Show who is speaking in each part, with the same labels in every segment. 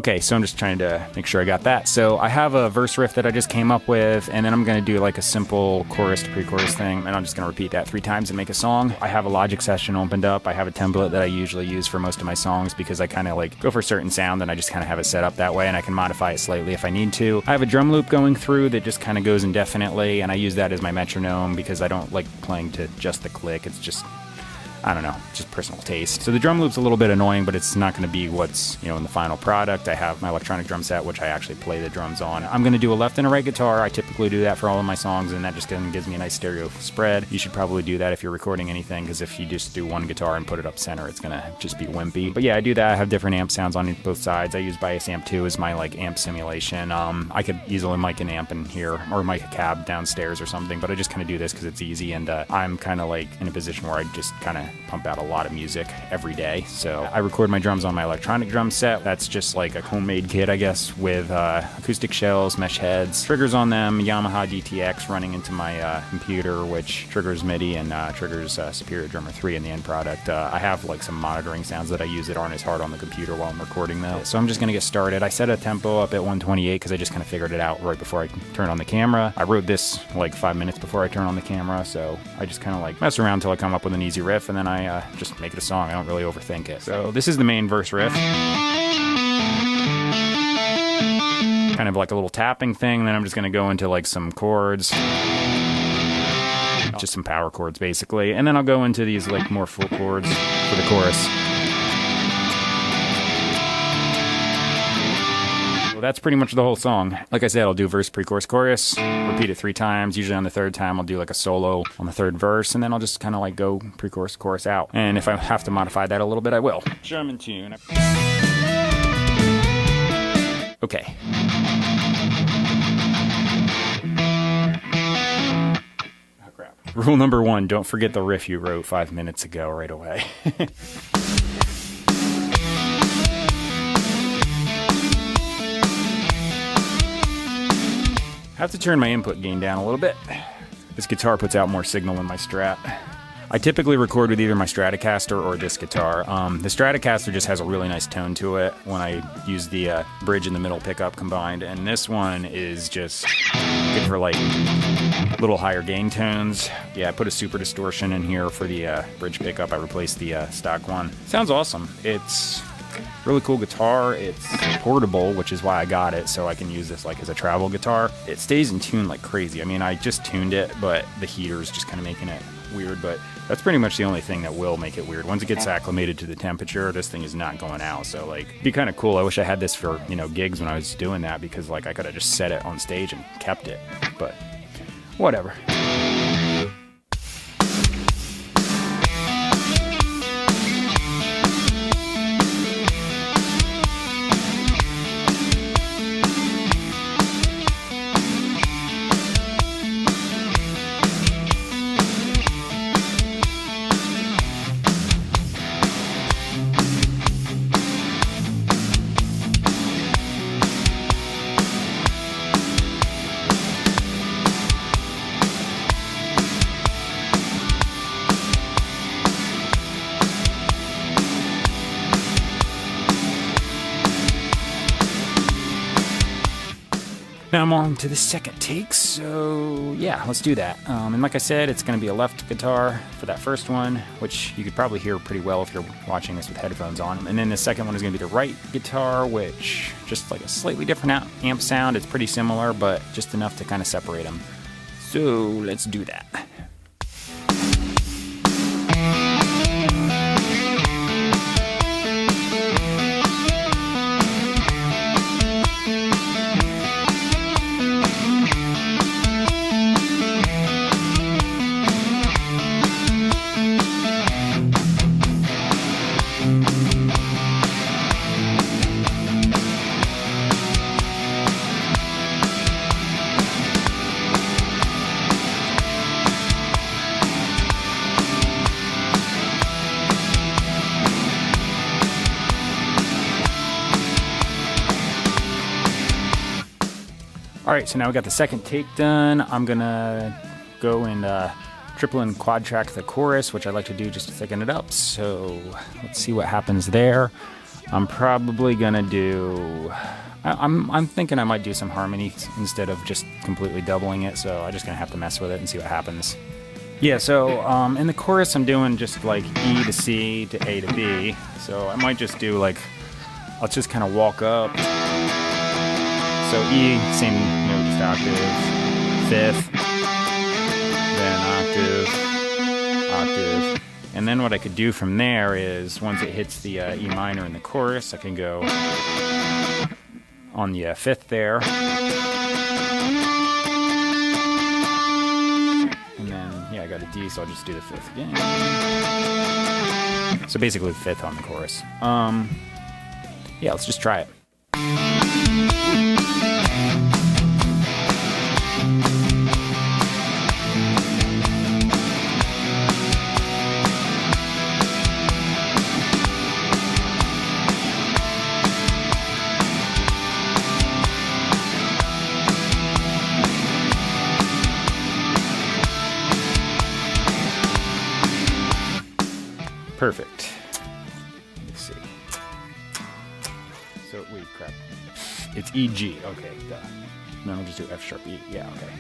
Speaker 1: Okay, so I'm just trying to make sure I got that. So I have a verse riff that I just came up with, and then I'm going to do like a simple chorus to pre-chorus thing, and I'm just going to repeat that 3 times and make a song. I have a Logic session opened up. I have a template that I usually use for most of my songs because I kind of like go for a certain sound and I just kind of have it set up that way, and I can modify it slightly if I need to. I have a drum loop going through that just kind of goes indefinitely, and I use that as my metronome because I don't like playing to just the click. It's just, I don't know, just personal taste. So the drum loop's a little bit annoying, but it's not going to be what's, in the final product. I have my electronic drum set, which I actually play the drums on. I'm going to do a left and a right guitar. I typically do that for all of my songs, and that just gives me a nice stereo spread. You should probably do that if you're recording anything, because if you just do one guitar and put it up center, it's going to just be wimpy. But yeah, I do that. I have different amp sounds on both sides. I use Bias Amp 2 as my like amp simulation. I could easily mic an amp in here or mic a cab downstairs or something, but I just kind of do this because it's easy, and I'm kind of like in a position where I just kind of pump out a lot of music every day. So I record my drums on my electronic drum set. That's just like a homemade kit, I guess, with acoustic shells, mesh heads, triggers on them, Yamaha DTX running into my computer, which triggers MIDI and triggers Superior Drummer 3 in the end product. I have like some monitoring sounds that I use that aren't as hard on the computer while I'm recording though. So I'm just going to get started. I set a tempo up at 128 because I just kind of figured it out right before I turned on the camera. I wrote this like 5 minutes before I turned on the camera, so I just kind of like mess around until I come up with an easy riff, and then I just make it a song. I don't really overthink it. So this is the main verse riff. Kind of like a little tapping thing. Then I'm just going to go into like some chords. Just some power chords basically. And then I'll go into these like more full chords for the chorus. Well, that's pretty much the whole song. Like I said, I'll do verse, pre-chorus, chorus, repeat it 3 times. Usually on the 3rd time, I'll do like a solo on the 3rd verse, and then I'll just kind of like go pre-chorus, chorus out. And if I have to modify that a little bit, I will. German tune. Okay. Oh, crap. Rule number 1, don't forget the riff you wrote 5 minutes ago right away. I have to turn my input gain down a little bit. This guitar puts out more signal than my Strat. I typically record with either my Stratocaster or this guitar. The Stratocaster just has a really nice tone to it when I use the bridge and the middle pickup combined, and this one is just good for like little higher gain tones. Yeah, I put a super distortion in here for the bridge pickup. I replaced the stock one. Sounds awesome. It's really cool guitar. It's portable, which is why I got it, so I can use this like as a travel guitar. It stays in tune like crazy. I mean, I just tuned it, but the heater's just kind of making it weird, but that's pretty much the only thing that will make it weird. Once it gets acclimated to the temperature, this thing is not going out. So like, it'd be kind of cool. I wish I had this for, gigs when I was doing that, because like I could have just set it on stage and kept it, but whatever. Now I'm on to the second take, so yeah, let's do that. And like I said, it's going to be a left guitar for that first one, which you could probably hear pretty well if you're watching this with headphones on. And then the second one is going to be the right guitar, which just like a slightly different amp sound. It's pretty similar, but just enough to kind of separate them. So let's do that. Alright, so now we got the second take done. I'm gonna go and triple and quad track the chorus, which I like to do just to thicken it up. So let's see what happens there. I'm probably gonna do... I'm thinking I might do some harmonies instead of just completely doubling it, so I'm just gonna have to mess with it and see what happens. Yeah, so in the chorus I'm doing just like E to C to A to B, so I might just do like, I'll just kind of walk up. So E, same note, just octave, fifth, then octave, and then what I could do from there is once it hits the E minor in the chorus, I can go on the fifth there, and then yeah, I got a D, so I'll just do the fifth again. So basically the fifth on the chorus. Yeah, let's just try it. Perfect. Let's see. So, wait, crap. It's E, G. Okay, duh. No, I'll just do F sharp E. Yeah, okay.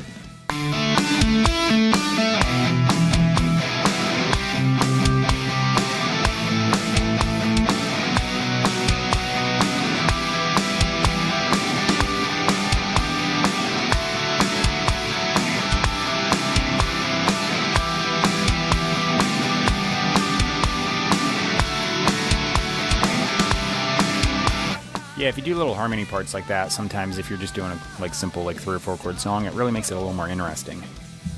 Speaker 1: Yeah, if you do little harmony parts like that, sometimes if you're just doing a like simple like 3 or 4 chord song, it really makes it a little more interesting.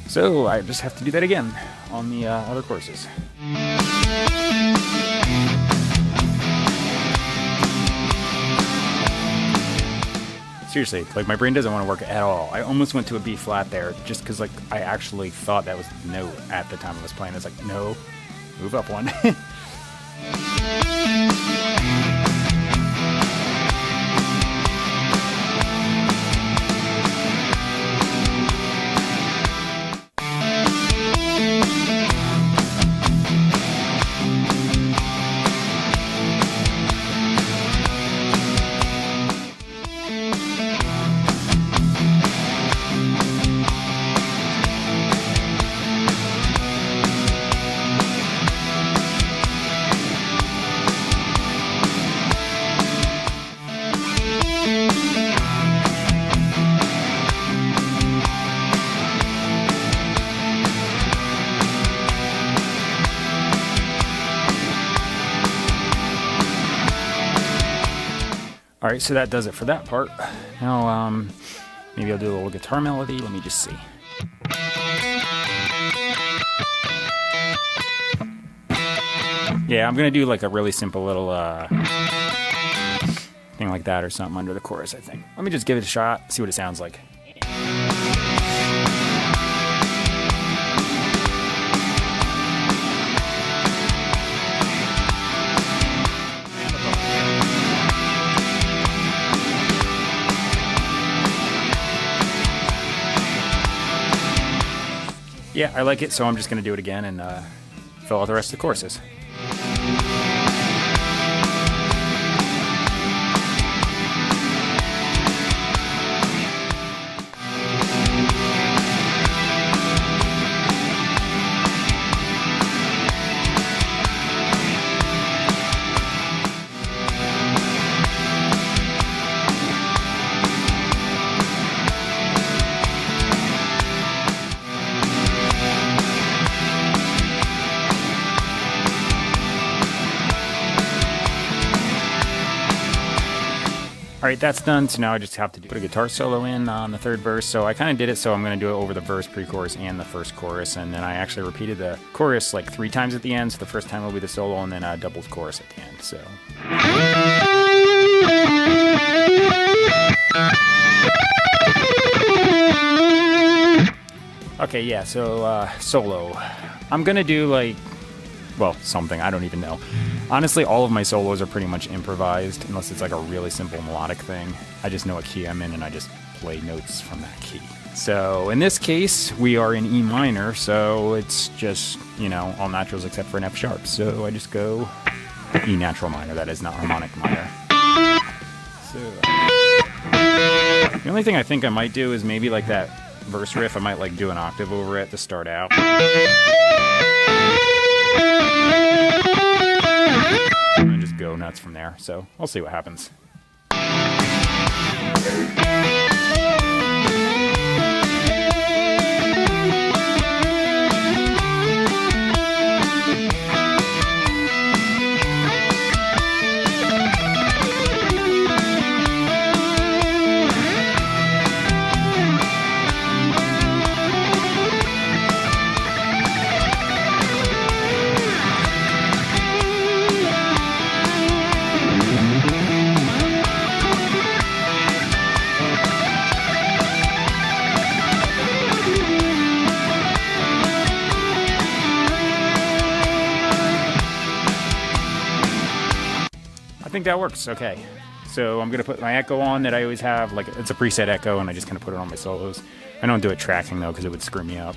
Speaker 1: So I just have to do that again on the other courses. Seriously, like my brain doesn't want to work at all. I almost went to a B flat there just because like I actually thought that was the note at the time I was playing. It's like, no, move up one. All right, so that does it for that part. Now, maybe I'll do a little guitar melody. Let me just see. Yeah, I'm gonna do like a really simple little thing like that or something under the chorus, I think. Let me just give it a shot, see what it sounds like. Yeah, I like it, so I'm just going to do it again and fill out the rest of the courses. Alright, that's done, so now I just have to put a guitar solo in on the third verse. So I kind of did it, so I'm going to do it over the verse, pre-chorus, and the first chorus. And then I actually repeated the chorus like 3 times at the end. So the first time will be the solo, and then a double chorus at the end. So. Okay, yeah, so solo. I'm going to do like, well, something, I don't even know. Honestly, all of my solos are pretty much improvised, unless it's like a really simple melodic thing. I just know what key I'm in, and I just play notes from that key. So in this case, we are in E minor, so it's just, you know, all naturals except for an F sharp. So I just go E natural minor, that is, not harmonic minor. So the only thing I think I might do is maybe like that verse riff, I might like do an octave over it to start out. And then just go nuts from there. So I'll see what happens. I think that works okay. So I'm gonna put my echo on that I always have, like it's a preset echo, and I just kind of put it on my solos. I don't do it tracking though, because it would screw me up.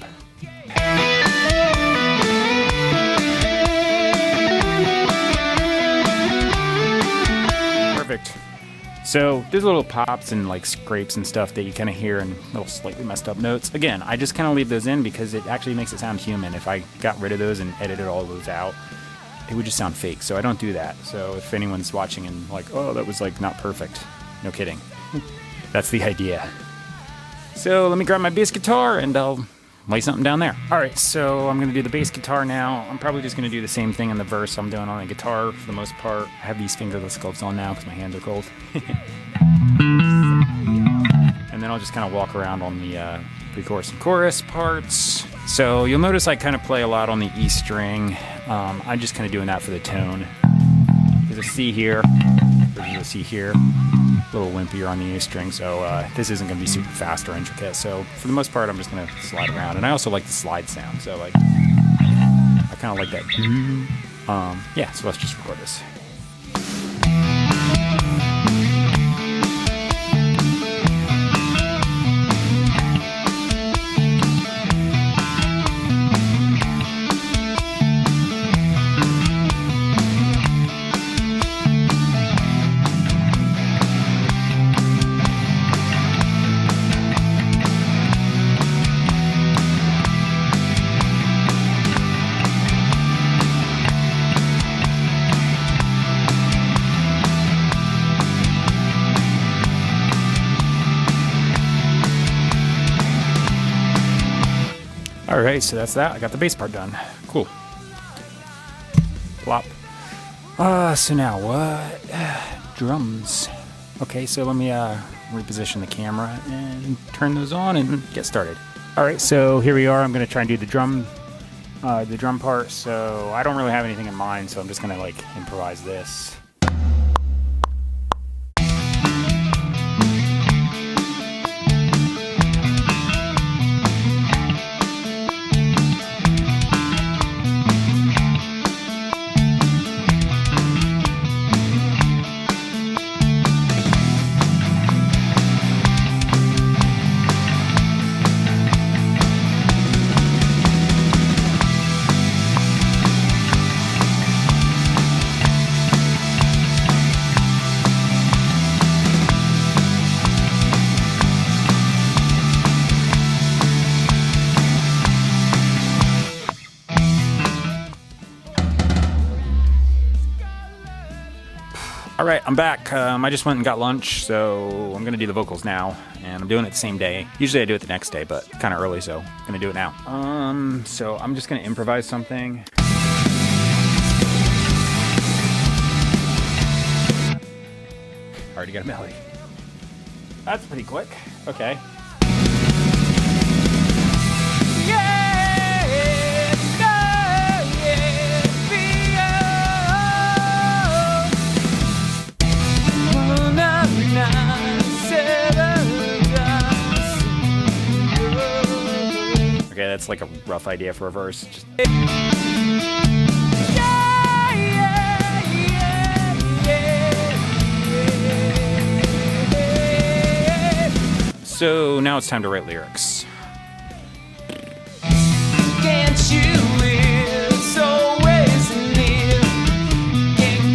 Speaker 1: Perfect. So there's little pops and like scrapes and stuff that you kind of hear, and little slightly messed up notes. Again, I just kind of leave those in because it actually makes it sound human. If I got rid of those and edited all those out, it would just sound fake, so I don't do that. So if anyone's watching and like, oh, that was like not perfect, no kidding. That's the idea. So let me grab my bass guitar and I'll lay something down there. All right, so I'm gonna do the bass guitar now. I'm probably just gonna do the same thing in the verse I'm doing on the guitar for the most part. I have these fingerless gloves on now because my hands are cold. And then I'll just kind of walk around on the pre-chorus and chorus parts. So you'll notice I kind of play a lot on the E string. I'm just kind of doing that for the tone. There's a C here, there's a C here, a little wimpier on the A string, so this isn't going to be super fast or intricate. So for the most part, I'm just going to slide around. And I also like the slide sound, so like, I kind of like that. Yeah, so let's just record this. Alright, so that's that. I got the bass part done. Cool. Plop. So now what? Drums. Okay, so let me reposition the camera and turn those on and get started. Alright, so here we are. I'm going to try and do the drum part. So I don't really have anything in mind, so I'm just going to like improvise this. All right, I'm back. I just went and got lunch, so I'm gonna do the vocals now, and I'm doing it the same day. Usually I do it the next day, but kind of early, so I'm gonna do it now. So I'm just gonna improvise something. Already got a melody. That's pretty quick. Okay. Okay, that's like a rough idea for a verse. Just... So now it's time to write lyrics. Can't you live? It's always near. Can't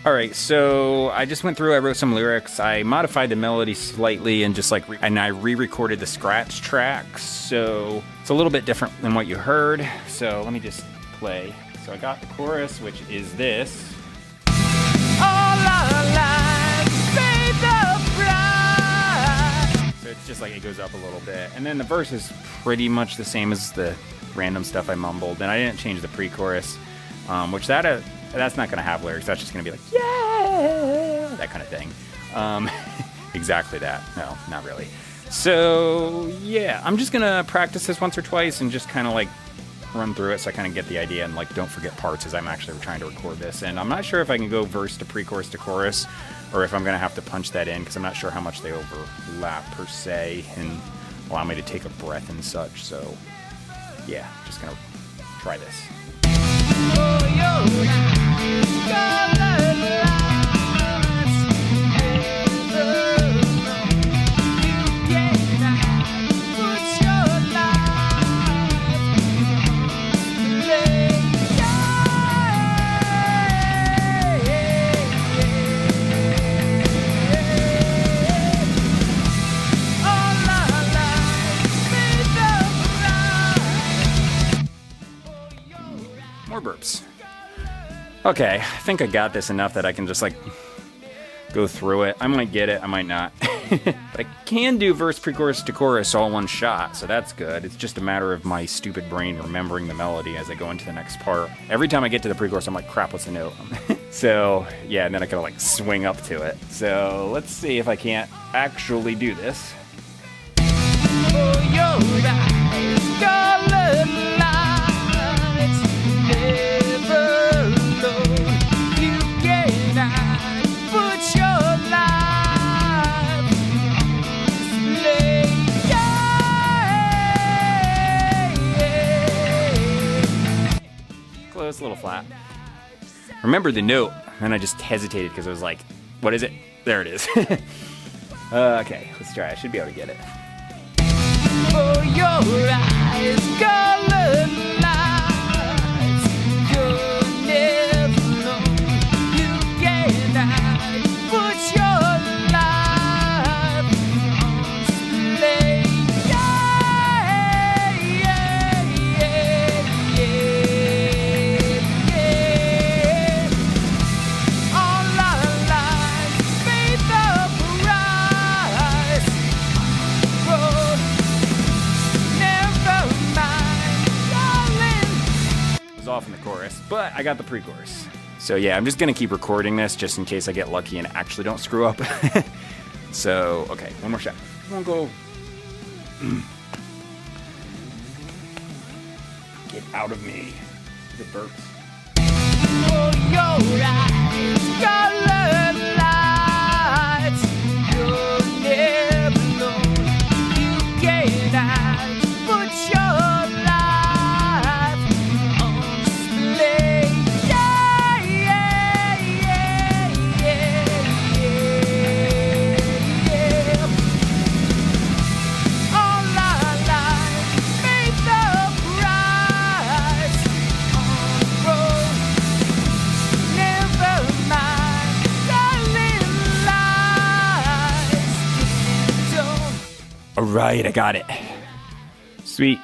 Speaker 1: All right, so I just went through, I wrote some lyrics, I modified the melody slightly and just like, and I re-recorded the scratch tracks, so it's a little bit different than what you heard. So let me just play. So I got the chorus, which is this. All our lives pay the price. So it's just like it goes up a little bit. And then the verse is pretty much the same as the random stuff I mumbled. And I didn't change the pre-chorus, which that's not going to have lyrics. That's just going to be like, yeah, that kind of thing. Exactly that. No, not really. So yeah, I'm just going to practice this once or twice and just kind of like run through it so I kind of get the idea and like don't forget parts as I'm actually trying to record this. And I'm not sure if I can go verse to pre-chorus to chorus or if I'm going to have to punch that in because I'm not sure how much they overlap per se and allow me to take a breath and such. So yeah, just going to try this. More burps. Okay, I think I got this enough that I can just like go through it. I might get it, I might not. But I can do verse, pre-chorus to chorus all one shot, so that's good. It's just a matter of my stupid brain remembering the melody as I go into the next part. Every time I get to the pre-chorus, I'm like, crap, what's the note? So, yeah, and then I gotta like swing up to it. So, let's see if I can't actually do this. Close, a little flat. Remember the note, and I just hesitated because I was like, what is it? There it is. Okay, let's try. I should be able to get it. For your eyes, colored lights, you're never alone. You cannot put your life on display. All our lives pay the price. Road, never mind, darling. I was off in the chorus, but I got the pre-chorus. So yeah, I'm just gonna keep recording this just in case I get lucky and actually don't screw up. So, okay, one more shot. Won't go. Get out of me. The burps. For your eyes, colored lights, you're never alone. You cannot put your life on display. All our lives pay the price on the road. Never mind, darling, lies don't. All right, I got it. Sweet.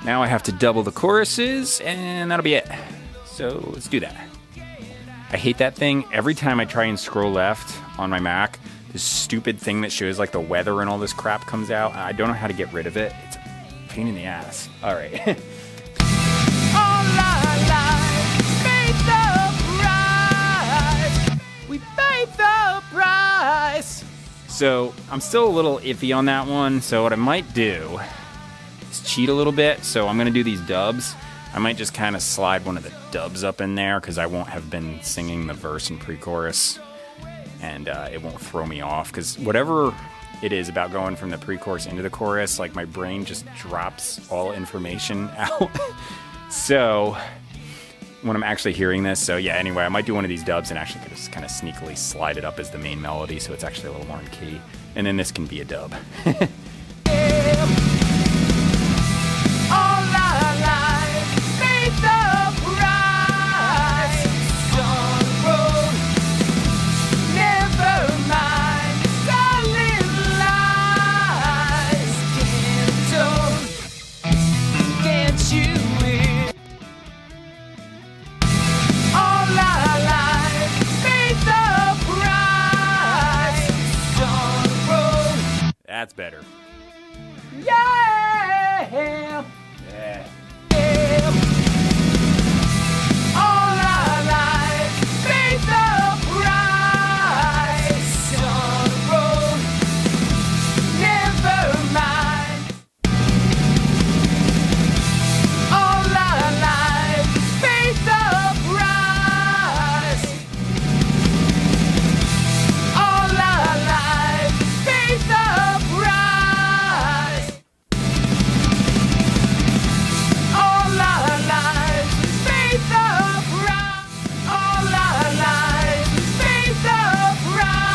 Speaker 1: Now I have to double the choruses, and that'll be it. So let's do that. I hate that thing. Every time I try and scroll left on my Mac, this stupid thing that shows like the weather and all this crap comes out. I don't know how to get rid of it. It's a pain in the ass. All right. All our lives paid the price. We paid the price. So I'm still a little iffy on that one. So what I might do is cheat a little bit. So I'm going to do these dubs. I might just kind of slide one of the dubs up in there because I won't have been singing the verse and pre-chorus. And it won't throw me off because whatever it is about going from the pre-chorus into the chorus, like my brain just drops all information out. So when I'm actually hearing this, so yeah, anyway, I might do one of these dubs and actually just kind of sneakily slide it up as the main melody so it's actually a little more in key. And then this can be a dub. All our lives paid the price on the road. That's better.
Speaker 2: Yeah.
Speaker 1: Yeah.
Speaker 2: All our lives, face the price on the road. Never mind. All our lives, face the price. All our lives, face the price. All our lives, face the price. All our lives, face the price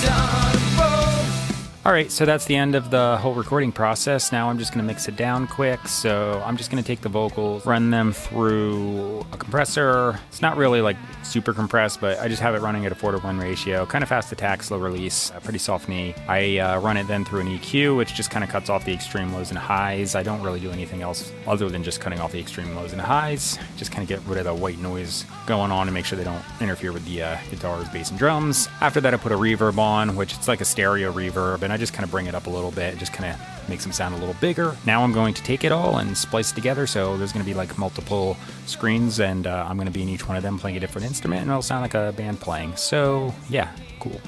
Speaker 2: on the road.
Speaker 1: All right, so that's the end of the whole recording process. Now I'm just going to mix it down quick. So I'm just going to take the vocals, run them through a compressor. It's not really like super compressed, but I just have it running at a 4:1 ratio. Kind of fast attack, slow release, pretty soft knee. I run it then through an EQ, which just kind of cuts off the extreme lows and highs. I don't really do anything else other than just cutting off the extreme lows and highs. Just kind of get rid of the white noise going on and make sure they don't interfere with the guitars, bass, and drums. After that, I put a reverb on, which it's like a stereo reverb, and I just kind of bring it up a little bit, just kind of makes them sound a little bigger. Now I'm going to take it all and splice it together, so there's going to be like multiple screens, and I'm going to be in each one of them playing a different instrument, and it'll sound like a band playing. So yeah, cool.